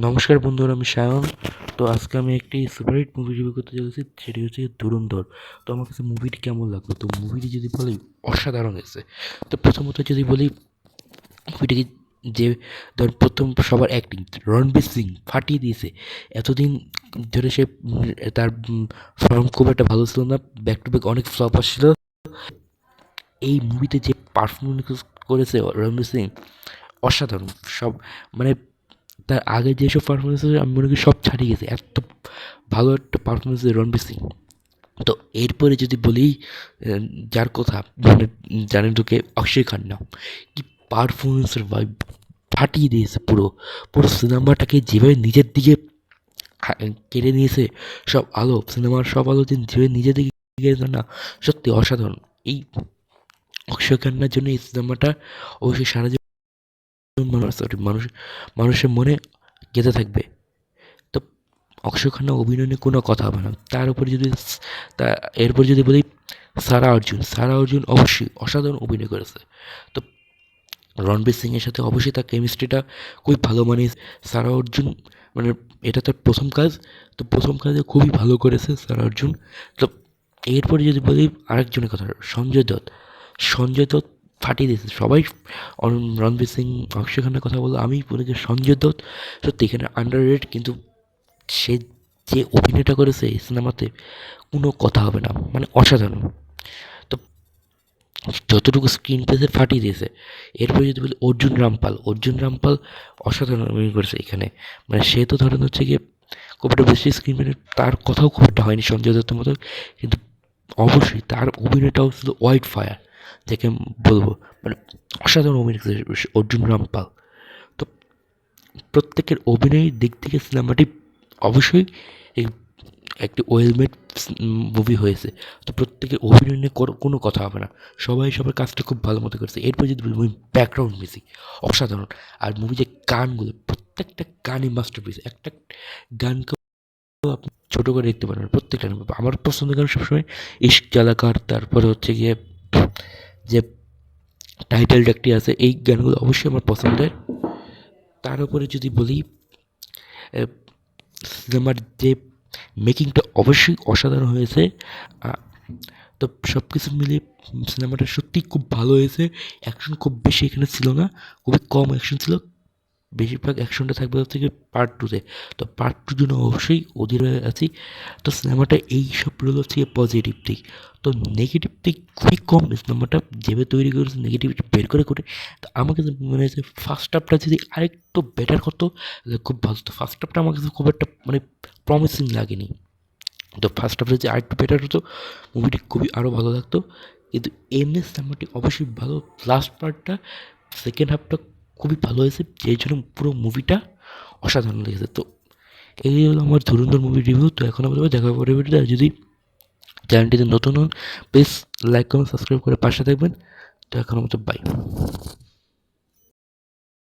নমস্কার বন্ধুরা, আমি সায়ন। তো আজকে আমি একটি সুপারহিট মুভি রিভিউ করতে চলেছি, সেটি হচ্ছে ধুরন্ধর। তো আমার কাছে মুভিটি কেমন লাগলো, তো মুভিটি যদি বলি অসাধারণ হয়েছে। তো প্রথমত যদি বলি মুভিটিকে, যে ধর প্রথম সবার অ্যাক্টিং, রণবীর সিং ফাটিয়ে দিয়েছে। এতদিন ধরে সে তার ফর্ম খুব একটা ভালো ছিল না, ব্যাক টু ব্যাক অনেক ফ্লপ আসছিল। এই মুভিতে যে পারফরমেন্স করেছে রণবীর সিং অসাধারণ। সব মানে তার আগে যেসব পারফরমেন্স আমি মনে করি সব ছাড়িয়ে গেছে, এত ভালো একটা পারফরমেন্স রণবীর সিং। তো এরপরে যদি বলি যার কথা মানে জানেন তোকে, অক্ষয় খান্না কি পারফরমেন্সের ভাই, ফাটিয়ে দিয়েছে পুরো পুরো সিনেমাটাকে যেভাবে নিজের দিকে কেড়ে নিয়েছে। সব আলো, সিনেমার সব আলো যেভাবে নিজের দিকে কেড়ে না, সত্যি অসাধারণ। এই অক্ষয় খান্নার জন্য এই সিনেমাটা অবশ্যই সারা জীবন মানুষ মানুষের মনে গেঁথে থাকবে। তো অক্ষয় খান্না অভিনয় নিয়ে কোনো কথা হবে না। তার উপরে যদি তা এরপর যদি বলি সারা অর্জুন অবশ্যই অসাধারণ অভিনয় করেছে। তো রণবীর সিংয়ের সাথে অবশ্যই তার কেমিস্ট্রিটা খুবই ভালো মানিয়েছে। সারা অর্জুন মানে এটা তার প্রথম কাজ, তো প্রথম কাজে খুবই ভালো করেছে সারা অর্জুন। তো এরপরে যদি বলি আরেকজনের কথা, সঞ্জয় দত্ত ফাটিয়ে দিয়েছে সবাই। রণবীর সিং, অক্ষয় খান্নার কথা বললো, আমি বলি যে সঞ্জয় দত্ত সত্যি এখানে আন্ডার রেট, কিন্তু সে যে অভিনয়টা করেছে এই সিনেমাতে কোনো কথা হবে না, মানে অসাধারণ। তো যতটুকু স্ক্রিন পেয়েছে ফাটিয়ে দিয়েছে। এরপরে যদি বলি অর্জুন রামপাল অসাধারণ অভিনয় করেছে এখানে। মানে সে তো ধরেন হচ্ছে গিয়ে খুব একটা বেশি স্ক্রিন পেয়ে তার কথাও খুব একটা হয়নি সঞ্জয় দত্তের মতো, কিন্তু অবশ্যই তার অভিনয়টাও ছিল ওয়াইড ফায়ার, যাকে বলবো মানে অসাধারণ অভিনয় করেছে অর্জুন রামপাল। তো প্রত্যেকের অভিনয়ের দিক থেকে সিনেমাটি অবশ্যই একটি ওয়েল মেড মুভি হয়েছে। তো প্রত্যেকের অভিনয় নিয়ে কোনো কথা হবে না, সবাই সবার কাজটা খুব ভালো মতো করেছে। এরপর যদি মুভি ব্যাকগ্রাউন্ড মিউজিক অসাধারণ, আর মুভি যে গানগুলো, প্রত্যেকটা গানই মাস্টারপিস। একটা গানকে আপনি ছোটো করে দেখতে পারেন, প্রত্যেকটা গান। আমার পছন্দের গান সবসময় ইশক জালাকার, তারপরে হচ্ছে গিয়ে যে টাইটেল ট্র্যাকটি আছে, এই গানগুলো অবশ্যই আমার পছন্দের। তার উপরে যদি বলি সিনেমার যে মেকিংটা অবশ্যই অসাধারণ হয়েছে। তো সব কিছু মিলিয়ে সিনেমাটা সত্যিই খুব ভালো হয়েছে। অ্যাকশন খুব বেশি এখানে ছিল না, খুবই কম অ্যাকশন ছিল। বেশিরভাগ অ্যাকশনটা থাকবে হচ্ছে কি পার্ট টুতে। তো পার্ট টুর জন্য অবশ্যই অধীর হয়ে আছি। তো সিনেমাটা এই সবগুলো হচ্ছে পজিটিভ দিক। তো নেগেটিভ দিক খুবই কম, সিনেমাটা যেভাবে তৈরি করেছে নেগেটিভিটি বের করে করে। তো আমার কাছে মনে হয়েছে ফার্স্ট হাফটা যদি আরেকটু বেটার করতো তাহলে খুব ভালো হতো। ফার্স্ট হাফটা আমার কাছে খুব একটা মানে প্রমিসিং লাগেনি। তো ফার্স্ট হাফটা যদি আরেকটু বেটার হতো মুভিটি খুবই আরও ভালো লাগতো। কিন্তু এমনি সিনেমাটি অবশ্যই ভালো, লাস্ট পার্টটা, সেকেন্ড হাফটা খুবই ভালো হয়েছে, যেই জন্য পুরো মুভিটা অসাধারণ লেগেছে। তো এই হলো আমার ধুরন্ধর মুভি রিভিউ। তো এখন আমরা দেখা পরে ভিডিওতে, আর যদি চ্যানেলটিতে নতুন হন প্লিজ লাইক কমেন্ট সাবস্ক্রাইব করে পাশে থাকবেন। তো এখন মতো বাই।